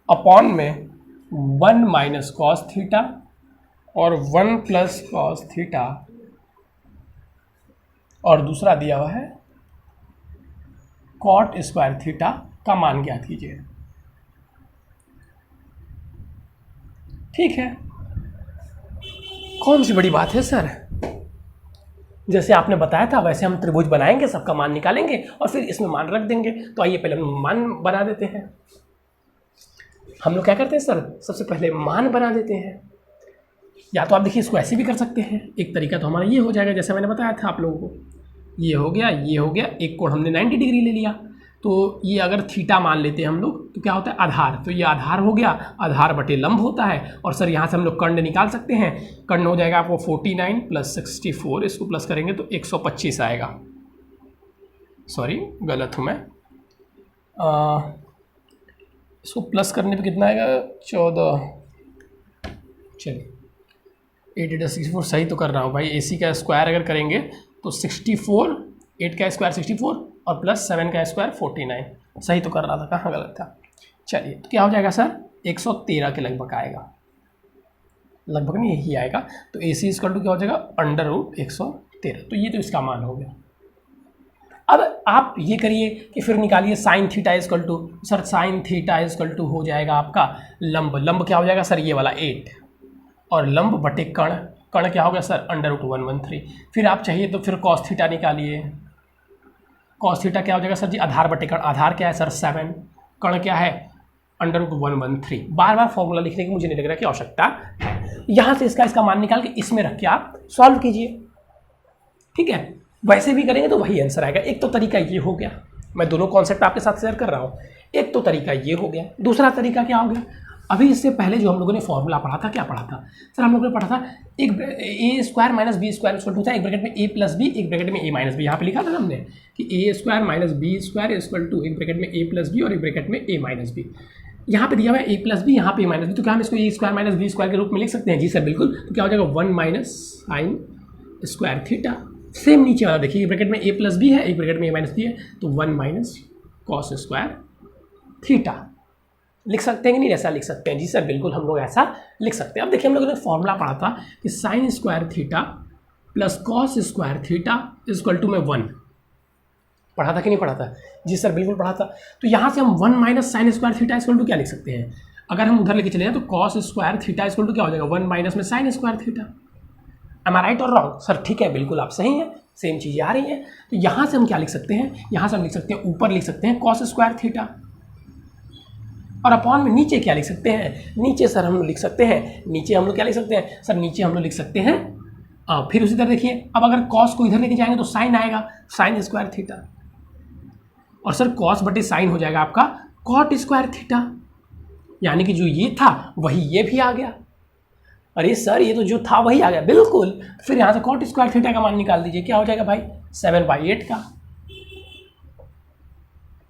upon में 1 - cos थीटा और 1 + cos थीटा, और दूसरा दिया हुआ है cot स्क्वायर थीटा का मान ज्ञात कीजिए। ठीक है, कौन सी बड़ी बात है सर? जैसे आपने बताया था वैसे हम त्रिभुज बनाएंगे, सबका मान निकालेंगे और फिर इसमें मान रख देंगे। तो आइए पहले हम मान बना देते हैं। हम लोग क्या करते हैं सर, सबसे पहले मान बना देते हैं। या तो आप देखिए इसको ऐसे भी कर सकते हैं, एक तरीका तो हमारा ये हो जाएगा जैसे मैंने बताया था आप लोगों को। ये हो गया, ये हो गया, एक कोण हमने 90 डिग्री ले लिया। तो ये अगर थीटा मान लेते हैं हम लोग तो क्या होता है आधार, तो ये आधार हो गया, आधार बटे लंब होता है। और सर यहाँ से हम लोग कर्ण निकाल सकते हैं। कर्ण हो जाएगा आपको 49 + 64, इसको प्लस करेंगे तो 125 आएगा। सॉरी गलत हूँ मैं, इसको प्लस करने पे कितना आएगा 14। चलिए 8 × 64 सही तो कर रहा हूँ भाई। AC का स्क्वायर अगर करेंगे तो 64, 8 का स्क्वायर 64 और प्लस 7 का स्क्वायर 49, सही तो कर रहा था, कहाँ गलत था। चलिए तो क्या हो जाएगा सर 113 के लगभग आएगा, लगभग नहीं यही आएगा। तो AC = क्या हो जाएगा √113। तो ये तो इसका मान हो गया। अब आप ये करिए कि फिर निकालिए sin theta = sir sin theta = हो जाएगा आपका लंब। लंब क्या हो जाएगा सर ये वाला 8 और लंब बटे कर्ण, कर्ण क्या हो गया सर √113। फिर आप चाहिए तो फिर cos थीटा निकालिए। cos थीटा क्या हो जाएगा सर जी आधार बटे कर्ण, आधार क्या है सर 7, कर्ण क्या है √113। बार बार फॉर्मूला लिखने की मुझे नहीं लग रहा कि आवश्यकता है। यहाँ से इसका मान निकाल के इसमें रख के आप सॉल्व कीजिए। ठीक है, वैसे भी करेंगे तो वही आंसर आएगा। एक तो तरीका ये हो गया, मैं दोनों कॉन्सेप्ट आपके साथ शेयर कर रहा हूँ। एक तो तरीका ये हो गया, दूसरा तरीका क्या हो गया, अभी इससे पहले जो हम लोगों ने फॉर्मूला पढ़ा था, क्या पढ़ा था सर, हम लोगों ने पढ़ा था एक A² - B² होता है, एक ब्रैकेट में A + B, एक ब्रैकेट में A - B। यहाँ पे लिखा था ना हमने कि A² - B² एक ब्रैकेट में A + B और एक ब्रैकेट में A - B। यहाँ पे दिया हुआ है A + B, यहाँ पे A - B, तो क्या हम इसको A² - B² के रूप में लिख सकते हैं? जी सर बिल्कुल। तो क्या हो जाएगा 1 - sin स्क्वायर थीटा। सेम नीचे वाला देखिए, एक ब्रैकेट में A + B है, एक ब्रैकेट में A - B है, तो 1 - cos स्क्वायर थीटा लिख सकते हैं कि नहीं? ऐसा लिख सकते हैं। जी सर बिल्कुल, हम लोग ऐसा लिख सकते हैं। अब देखिए हम लोगों ने फॉर्मूला पढ़ा था कि sin square theta + cos square theta = में 1 पढ़ा था कि नहीं पढ़ा था? जी सर बिल्कुल पढ़ा था। तो यहाँ से हम 1 - sin स्क्वायर थीटा = क्या लिख सकते हैं? अगर हम उधर लेके चले जाए तो cos स्क्वायर थीटा = क्या हो जाएगा 1 - में sin स्क्वायर थीटा। एम आई राइट और रॉन्ग? सर ठीक है, बिल्कुल आप सही हैं, सेम चीज़ें आ रही हैं। तो यहाँ से हम क्या लिख सकते हैं, यहाँ से हम लिख सकते हैं, ऊपर लिख सकते हैं कॉस स्क्वायर थीटा, और अपॉन में नीचे क्या लिख सकते हैं, नीचे सर हम लोग लिख सकते हैं, नीचे हम लोग क्या लिख सकते हैं सर, नीचे हम लोग लिख सकते हैं फिर उसी तरह देखिए, अब अगर कॉस को इधर लेके जाएंगे तो साइन आएगा, साइन स्क्वायर थीटा, और सर कॉस बटे साइन हो जाएगा आपका कॉट स्क्वायर थीटा, यानी कि जो ये था वही ये भी आ गया। अरे सर ये तो जो था वही आ गया, बिल्कुल। फिर यहाँ से कॉट स्क्वायर थीटा का मान निकाल दीजिए, क्या हो जाएगा भाई, 7/8 का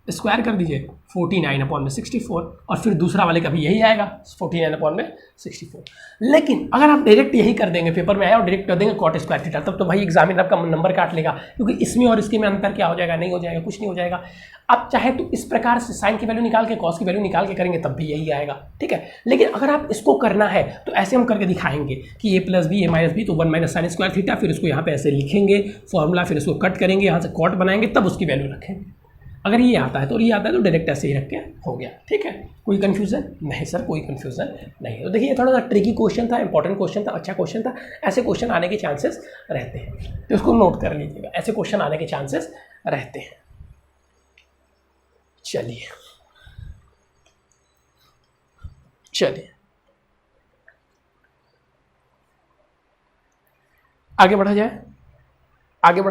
स्क्वायर कर दीजिए 49/64, और फिर दूसरा वाले का भी यही आएगा 49/64। लेकिन अगर आप डायरेक्ट यही कर देंगे, पेपर में आया और डायरेक्ट कर देंगे कॉट स्क्वायर थीटा, तब तो भाई एग्जामिनर आपका नंबर काट लेगा, क्योंकि इसमें और इसके में अंतर क्या हो जाएगा, नहीं हो जाएगा, कुछ नहीं हो जाएगा। आप चाहे तो इस प्रकार से साइन की वैल्यू निकाल के कॉस की वैल्यू निकाल के करेंगे तब भी यही आएगा, ठीक है। लेकिन अगर आप इसको करना है तो ऐसे हम करके दिखाएंगे कि a + b a - b तो 1 - sin स्क्वायर थीटा, फिर इसको यहाँ पे ऐसे लिखेंगे फॉर्मूला, फिर इसको कट करेंगे, यहाँ से कॉट बनाएंगे, तब उसकी वैल्यू रखेंगे। अगर ये आता है तो ये आता है तो डायरेक्ट ऐसे ही रख के हो गया, ठीक है। कोई कन्फ्यूज़न नहीं सर, कोई कन्फ्यूज़न नहीं है। तो देखिए थोड़ा सा ट्रिकी क्वेश्चन था, इंपॉर्टेंट क्वेश्चन था, अच्छा क्वेश्चन था। ऐसे क्वेश्चन आने के चांसेस रहते हैं, तो इसको नोट कर लीजिएगा, ऐसे क्वेश्चन आने के चांसेस रहते हैं। चलिए आगे बढ़ा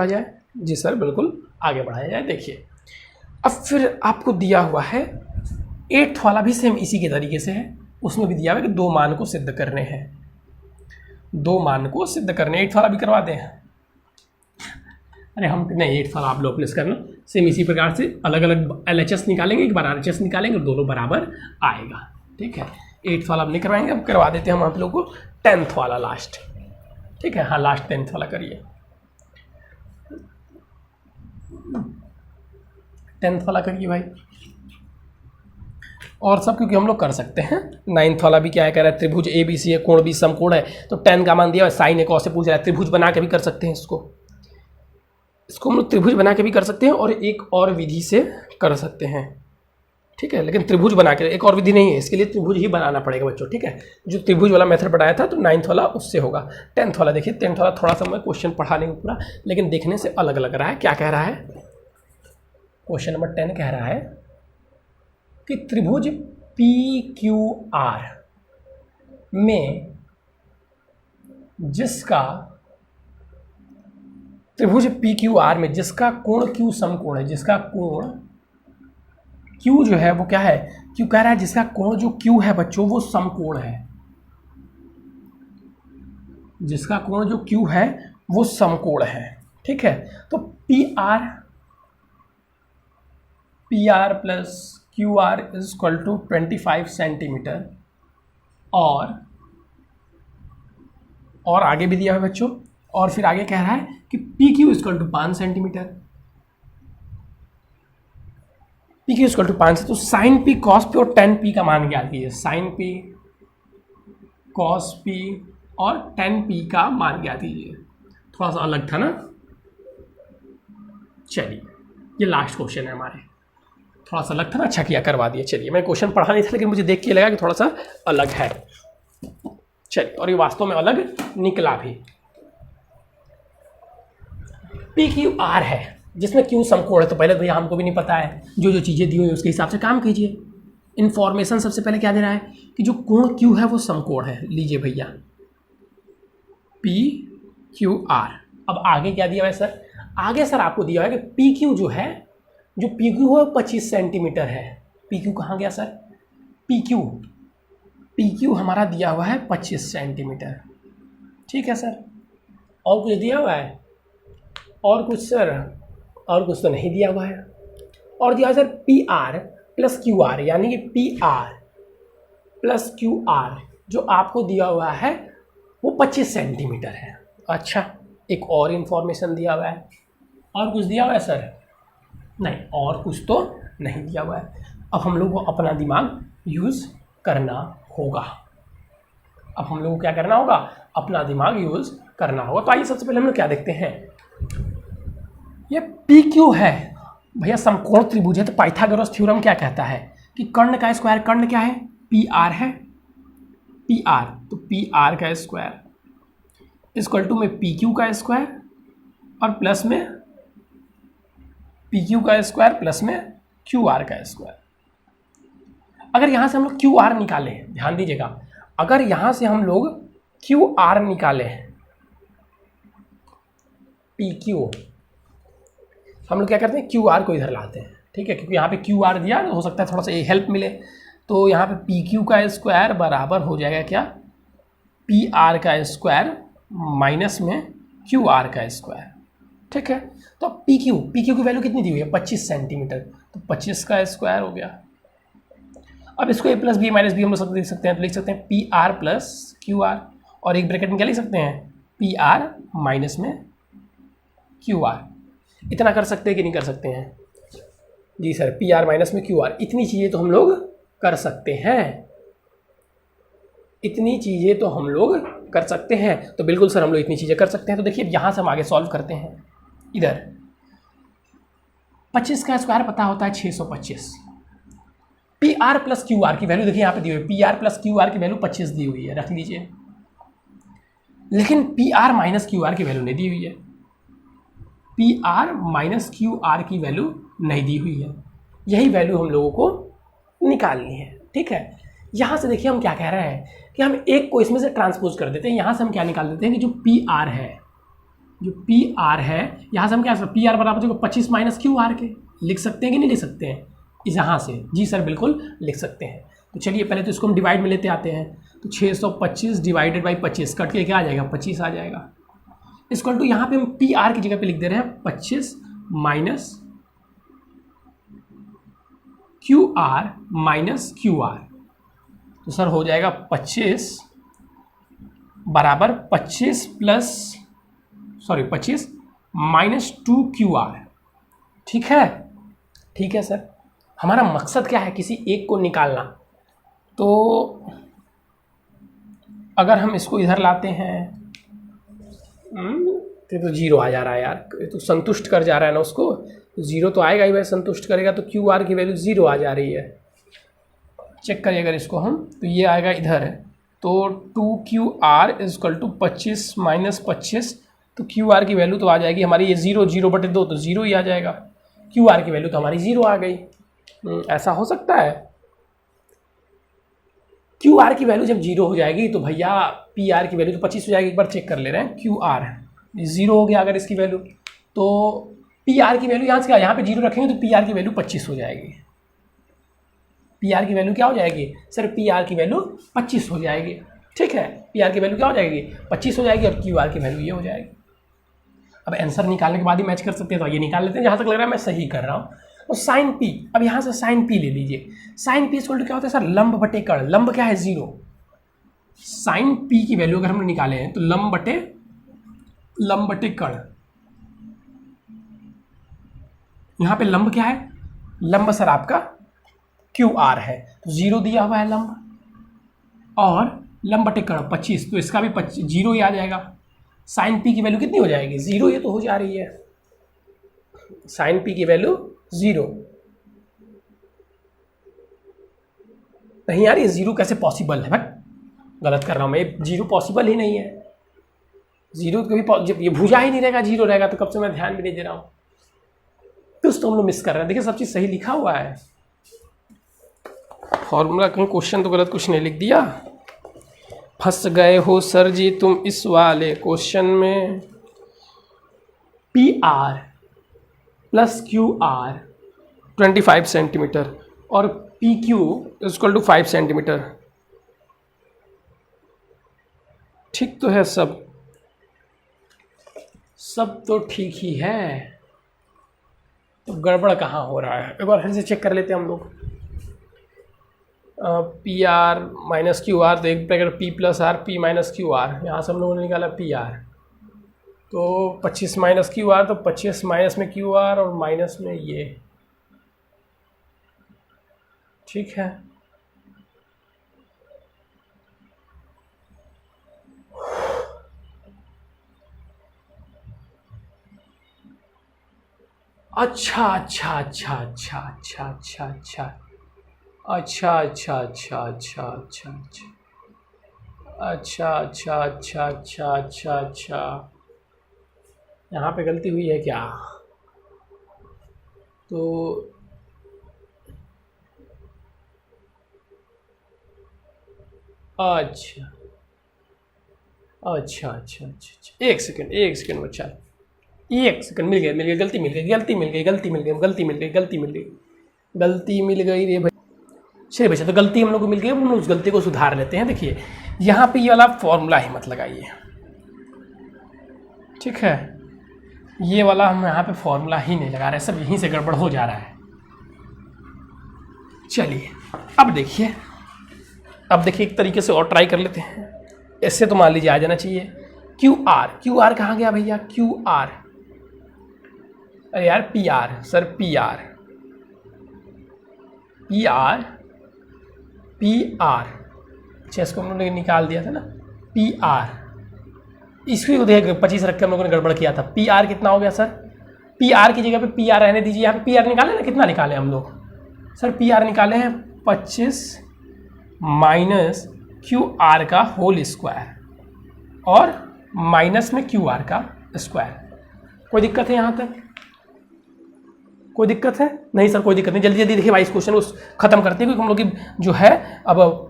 जाए, जी सर बिल्कुल आगे बढ़ाया जाए। देखिए अब फिर आपको दिया हुआ है 8th वाला भी सेम इसी के तरीके से है, उसमें भी दिया हुआ है कि 2 मान को सिद्ध करने हैं, 2 मान को सिद्ध करने। 8th वाला भी करवा दें, अरे हम नहीं 8th वाला आप लोग प्लेस करना, सेम इसी प्रकार से अलग अलग LHS निकालेंगे, एक बार RHS निकालेंगे, दोनों बराबर आएगा, ठीक है। 8th वाला अब नहीं करवाएंगे, अब करवा देते हैं हम आप लोग को 10th वाला लास्ट, ठीक है। हाँ लास्ट 10th वाला करिए, 10th वाला करिए भाई। और सब क्योंकि हम लोग कर सकते हैं। 9th वाला भी क्या है, कह रहा है त्रिभुज ABC है, कोण भी समकोण है, तो 10 का मान दिया है, साइन एक और से पूछ रहा है, त्रिभुज बना के भी कर सकते हैं इसको हम लोग त्रिभुज बना के भी कर सकते हैं, और एक और विधि से कर सकते हैं, ठीक है। लेकिन त्रिभुज बना के एक और विधि नहीं है, इसके लिए त्रिभुज ही बनाना पड़ेगा बच्चों, ठीक है। जो त्रिभुज वाला मेथड बनाया था तो 9th वाला उससे होगा। 10th वाला देखिए, 10th वाला थोड़ा सा मैं क्वेश्चन पढ़ा नहीं पूरा, लेकिन देखने से अलग लग रहा है। क्या कह रहा है, क्वेश्चन नंबर 10 कह रहा है कि त्रिभुज PQR में जिसका कोण Q समकोण है, जिसका कोण Q जो है वो क्या है, Q कह रहा है जिसका कोण जो Q है बच्चों वो समकोण है, जिसका कोण जो Q है वो समकोण है, ठीक है। तो PR + QR = 25 सेंटीमीटर, और आगे भी दिया है बच्चों, और फिर आगे कह रहा है कि PQ = 5 सेंटीमीटर, PQ = 5 तो sin P cos P और tan P का मान ज्ञात कीजिए। sin P cos P और tan P का मान ज्ञात कीजिए। थोड़ा सा अलग था ना। चलिए ये लास्ट क्वेश्चन है हमारे, थोड़ा सा अलग था ना, अच्छा किया करवा दिया। चलिए मैं क्वेश्चन पढ़ा नहीं था, लेकिन मुझे देख के लगा कि थोड़ा सा अलग है। चलिए, और ये वास्तव में अलग निकला भी। PQR है जिसमें Q समकोण है, तो पहले भैया हमको भी नहीं पता है, जो चीज़ें दी हुई है उसके हिसाब से काम कीजिए। इन्फॉर्मेशन सबसे पहले क्या दे रहा है कि जो कोण Q है वो समकोण है, लीजिए भैया PQR। अब आगे क्या दिया हुआ है सर, आगे सर आपको दिया हुआ है कि PQ जो है, जो PQ है 25 सेंटीमीटर है। PQ कहाँ गया सर, PQ हमारा दिया हुआ है 25 सेंटीमीटर, ठीक है सर। और कुछ दिया हुआ है, और कुछ सर, और कुछ तो नहीं दिया हुआ है। और दिया है सर PR + QR, यानी कि PR + QR जो आपको दिया हुआ है वो 25 सेंटीमीटर है। अच्छा, एक और इन्फॉर्मेशन दिया हुआ है, और कुछ दिया हुआ है सर, नहीं और कुछ तो नहीं दिया हुआ है। अब हम लोग को अपना दिमाग यूज़ करना होगा, अब हम लोग को क्या करना होगा, अपना दिमाग यूज़ करना होगा। तो आइए सबसे पहले हम लोग क्या देखते हैं, ये PQ है भैया समकोण त्रिभुज है, तो पाइथागोरस थ्योरम क्या कहता है कि कर्ण का स्क्वायर, कर्ण क्या है PR है, PR तो PR का स्क्वायर इक्वल टू में पी क्यू का स्क्वायर और प्लस में पी क्यू का स्क्वायर प्लस में क्यू आर का स्क्वायर। अगर यहाँ से हम लोग क्यू आर निकालें, ध्यान दीजिएगा, अगर यहाँ से हम लोग क्यू आर निकालें, पी क्यू, हम लोग क्या करते हैं, क्यू आर को इधर लाते हैं, ठीक है, क्योंकि यहाँ पे क्यू आर दिया हो सकता है थोड़ा सा हेल्प मिले। तो यहाँ पे पी क्यू का स्क्वायर बराबर हो जाएगा क्या, पी आर का स्क्वायर माइनस में क्यू आर का स्क्वायर, ठीक है। तो पी क्यू की वैल्यू कितनी दी हुई है, 25 सेंटीमीटर, तो 25 का स्क्वायर हो गया। अब इसको ए प्लस बी माइनस बी हम लोग लिख सकते हैं, तो लिख सकते हैं P R plus Q are, और एक ब्रैकेट में क्या लिख सकते हैं, पी आर माइनस में क्यू आर। इतना कर सकते हैं कि नहीं कर सकते हैं, जी सर, पी आर माइनस में क्यू आर, इतनी चीज़ें तो हम लोग कर सकते हैं, इतनी चीज़ें तो हम लोग कर सकते हैं। तो बिल्कुल सर, हम लोग इतनी चीज़ें कर सकते हैं। तो देखिए यहाँ से हम आगे सॉल्व करते हैं। इधर 25 का स्क्वायर पता होता है 625, P R plus Q are की वैल्यू देखिए यहाँ पे दी हुई है, P R plus Q are की वैल्यू 25 दी हुई है, रख लीजिए। लेकिन P r minus q are की वैल्यू नहीं दी हुई है, P r minus q are की वैल्यू नहीं दी हुई है, यही वैल्यू हम लोगों को निकालनी है, ठीक है। यहाँ से देखिए हम क्या कह रहे हैं कि हम एक को इसमें से ट्रांसपोज कर देते हैं। यहाँ से हम क्या निकाल देते हैं कि जो पी आर है, जो पी आर है, यहाँ से हम क्या पी आर बराबर जो 25 माइनस क्यू आर के लिख सकते हैं कि नहीं लिख सकते हैं, इस यहाँ से, जी सर बिल्कुल लिख सकते हैं। तो चलिए पहले तो इसको हम डिवाइड में लेते आते हैं, तो 625 डिवाइडेड बाई 25 कट के क्या आ जाएगा, 25 आ जाएगा। इक्वल टू यहाँ पे हम पी आर की जगह पे लिख दे रहे हैं 25 minus q are minus q r, तो सर हो जाएगा 25 बराबर 25 प्लस 25 माइनस 2 क्यू आर, ठीक है। ठीक है सर, हमारा मकसद क्या है, किसी एक को निकालना। तो अगर हम इसको इधर लाते हैं, तो जीरो आ जा रहा है यार, तो संतुष्ट कर जा रहा है ना उसको, जीरो तो आएगा ही, वह संतुष्ट करेगा, तो क्यू आर की वैल्यू जीरो आ जा रही है। चेक करिए अगर इसको हम, तो ये आएगा इधर, तो 2 q r equal to 25 minus 25, तो क्यू आर की वैल्यू तो आ जाएगी हमारी ये 0/2, तो जीरो ही आ जाएगा, क्यू आर की वैल्यू तो हमारी जीरो आ गई। ऐसा हो सकता है, क्यू आर की वैल्यू जब जीरो हो जाएगी तो भैया पी आर की वैल्यू तो 25 हो जाएगी। एक बार चेक कर ले रहे हैं, क्यू आर जीरो हो गया अगर इसकी वैल्यू, तो पी आर की वैल्यू यहाँ से क्या, यहाँ पे जीरो रखेंगे तो पी आर की वैल्यू 25 हो जाएगी। पी आर की वैल्यू क्या हो जाएगी सर, पी आर की वैल्यू 25 हो जाएगी, ठीक है। पी आर की वैल्यू क्या हो जाएगी, 25 हो जाएगी, और क्यू आर की वैल्यू ये हो जाएगी। अब आंसर निकालने के बाद ही मैच कर सकते हैं, तो ये निकाल लेते हैं, जहाँ तक लग रहा है मैं सही कर रहा हूँ। तो साइन पी, अब यहाँ से साइन पी ले लीजिए। साइन पी इक्वल टू क्या होता है सर, लंब बटे कर्ण, लंब क्या है 0, साइन पी की वैल्यू अगर हमने निकाले हैं तो लंब बटे कर्ण, यहाँ पे लंब क्या है, लंब सर आपका क्यू आर है, तो 0 दिया हुआ है लंब, और लंब बटे कर्ण 25, तो इसका भी 0 ही आ जाएगा। साइन पी की वैल्यू कितनी हो जाएगी, 0, ये तो हो जा रही है, साइन पी की वैल्यू 0। नहीं यार, ये 0 कैसे पॉसिबल है, भाई गलत कर रहा हूँ मैं, 0 पॉसिबल ही नहीं है, 0 कभी, जब ये भुजा ही नहीं रहेगा 0 रहेगा, तो कब से मैं ध्यान भी नहीं दे रहा हूँ, कुछ तो हम लोग मिस कर रहे हैं। देखिए सब चीज़ सही लिखा हुआ है, फॉर्मूला कहीं क्वेश्चन तो गलत कुछ नहीं लिख दिया। फंस गए हो सर जी तुम इस वाले क्वेश्चन में। P R plus Q R 25 centimetre और P Q equal to 5 centimetre, ठीक तो है, सब तो ठीक ही है, तो गड़बड़ कहाँ हो रहा है, एक बार फिर से चेक कर लेते हैं हम लोग। P r minus q r, तो एक bracket p plus r, p minus q r, यहाँ से हम लोगों ने निकाला पी आर, तो 25 माइनस क्यू आर, तो 25 माइनस में क्यू आर और माइनस में ये, ठीक है। अच्छा अच्छा अच्छा अच्छा अच्छा अच्छा अच्छा अच्छा अच्छा अच्छा अच्छा अच्छा अच्छा अच्छा अच्छा अच्छा अच्छा अच्छा अच्छा, यहाँ पे गलती हुई है क्या? तो अच्छा अच्छा अच्छा अच्छा अच्छा, एक सेकंड बच्चा, एक सेकंड, मिल गया, गलती मिल गई, गलती मिल गई, गलती मिल गई, गलती मिल गई, गलती मिल गई, गलती मिल गई रे भाई। चलिए बच्चा, तो गलती हम लोग को मिल गई, हम लोग उस गलती को सुधार लेते हैं। देखिए यहाँ पे ये वाला फॉर्मूला ही मत लगाइए, ठीक है, ये वाला हम यहाँ पे फॉर्मूला ही नहीं लगा रहे, सब यहीं से गड़बड़ हो जा रहा है। चलिए अब देखिए एक तरीके से और ट्राई कर लेते हैं। ऐसे तो मान लीजिए आ जाना चाहिए क्यू आर कहाँ गया भैया? क्यू आर, अरे यार P R sir, P R अच्छा, इसको हम लोगों ने निकाल दिया था ना, पी आर, इसको को देखिए 25 रख के हम लोगों ने गड़बड़ किया था। पी आर कितना हो गया सर? पी आर की जगह पे पी आर रहने दीजिए, यहाँ पे पी आर निकाले ना, कितना निकाले हम लोग सर? पी आर निकाले हैं 25 माइनस क्यू आर का होल स्क्वायर और माइनस में क्यू आर का स्क्वायर। कोई दिक्कत है यहाँ तक? कोई दिक्कत है? नहीं सर कोई दिक्कत नहीं। जल्दी जल्दी देखिए भाई, इस क्वेश्चन को खत्म करते हैं क्योंकि हम लोग की जो है अब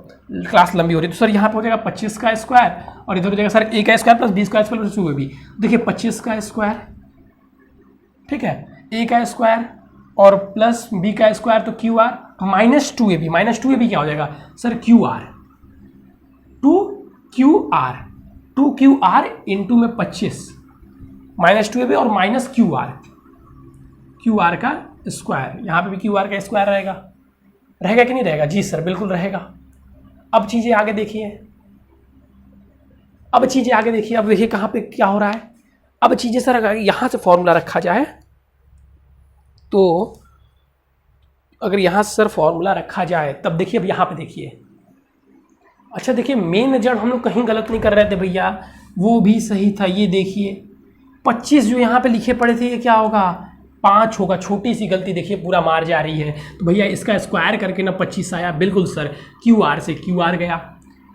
क्लास लंबी हो रही है। तो सर यहाँ पे हो जाएगा 25 का स्क्वायर और इधर हो जाएगा सर a का स्क्वायर प्लस b का स्क्वायर प्लस 2ab। देखिए 25 का स्क्वायर, ठीक है, a का स्क्वायर और प्लस b का स्क्वायर तो q are minus 2ab, minus 2ab क्या हो जाएगा sir? Q R, 2qr into में 25 माइनस 2ab और माइनस क्यू आर का स्क्वायर। यहाँ पे भी क्यू आर का स्क्वायर रहेगा कि नहीं रहेगा? जी सर बिल्कुल रहेगा। अब चीज़ें आगे देखिए, अब देखिए कहाँ पे क्या हो रहा है। अब चीज़ें सर अगर यहाँ से फॉर्मूला रखा जाए तो, अगर यहाँ से सर फॉर्मूला रखा जाए तब देखिए, अब यहाँ पे देखिए, अच्छा देखिए मेन जड़ हम लोग कहीं गलत नहीं कर रहे थे भैया, वो भी सही था। ये देखिए 25 जो यहाँ पे लिखे पड़े थे, ये क्या होगा? 5 होगा। छोटी सी गलती देखिए पूरा मार जा रही है, तो भैया इसका स्क्वायर करके ना 25 आया। बिल्कुल सर, क्यू आर से क्यू आर गया।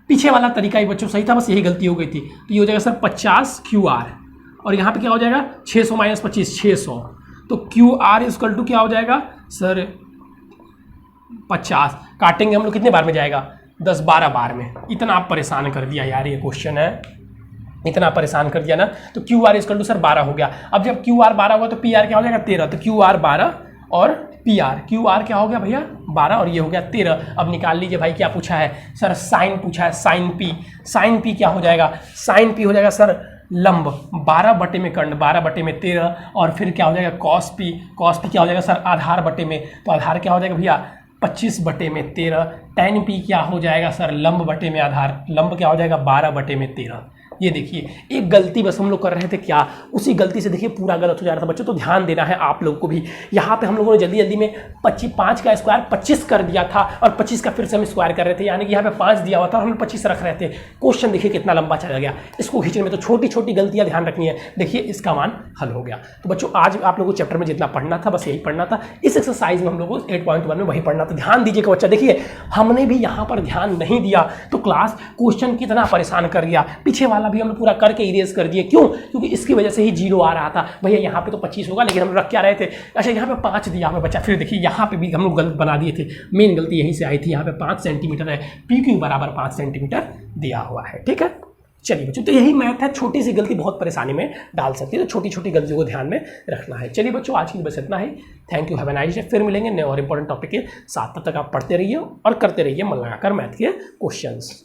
पीछे वाला तरीका ही बच्चों सही था, बस यही गलती हो गई थी। तो ये हो जाएगा सर 50 क्यू आर और यहाँ पे क्या हो जाएगा? 600 माइनस 25 600, तो क्यू आर इक्वल टू क्या हो जाएगा सर? 50 काटेंगे हम लोग कितने बार में जाएगा? 10-12 बार में। इतना आप परेशान कर दिया यार, ये क्वेश्चन है, इतना परेशान कर दिया ना। तो q r equal to sir 12 हो गया। अब जब क्यू आर 12 हुआ तो पी आर क्या हो जाएगा? 13। तो क्यू आर 12 और पी आर, क्यू आर क्या हो गया भैया? 12 और ये हो गया 13। अब निकाल लीजिए भाई, क्या पूछा है सर? साइन पूछा है, साइन पी। साइन पी क्या हो जाएगा? साइन पी हो जाएगा सर लंब 12 बटे में कर्ण 12 बटे में 13 और फिर क्या हो जाएगा? Cos P. कॉस पी क्या हो जाएगा सर? आधार बटे में, तो आधार क्या हो जाएगा भैया? 25 बटे में 13। टैन पी क्या हो जाएगा सर? लंब बटे में आधार, लंब क्या हो जाएगा? 12 बटे में 13। ये देखिए एक गलती बस हम लोग कर रहे थे, क्या उसी गलती से देखिए पूरा गलत हो जा रहा था बच्चों। तो ध्यान देना है आप लोगों को भी। यहाँ पे हम लोगों ने जल्दी जल्दी में 5 का स्क्वायर 25 कर दिया था और 25 का फिर से हम स्क्वायर कर रहे थे, यानी कि यहाँ पे 5 दिया हुआ था और हम 25 रख रहे थे। क्वेश्चन देखिए कितना लंबा चला गया। इसको खींचने में तो छोटी छोटी गलतियाँ ध्यान रखनी है। देखिए इसका मान हल हो गया। तो बच्चों आज आप लोगों को चैप्टर में जितना पढ़ना था बस यही पढ़ना था। इस एक्सरसाइज में हम लोगों को 8.1 में वही पढ़ना था। ध्यान दीजिएगा बच्चा, देखिए हमने भी यहाँ पर ध्यान नहीं दिया तो क्लास क्वेश्चन कितना परेशान कर दिया। पीछे वाला भी हम पूरा करके इरेज कर दिए। क्यों? क्योंकि इसकी वजह से ही 0 आ रहा था। भैया यहाँ पे तो 25 होगा लेकिन हम रख क्या रहे थे? अच्छा यहाँ पे 5 दिया हमें बच्चा। फिर देखिए यहाँ पे भी हम लोग गलत बना दिए थे। मेन गलती यहीं से आई थी। यहाँ पे 5 सेंटीमीटर है, पी क्यू बराबर 5 सेंटीमीटर दिया हुआ है। ठीक है, चलिए बच्चों, तो यही मैथ है। छोटी सी गलती बहुत परेशानी में डाल सकती है, तो छोटी छोटी गलतियों को ध्यान में रखना है। चलिए बच्चों, आज की बस इतना ही। Thank you, have a nice day. फिर मिलेंगे नए और इंपॉर्टेंट टॉपिक के साथ। तब तक आप पढ़ते रहिए और करते रहिए मन लगाकर मैथ के क्वेश्चंस।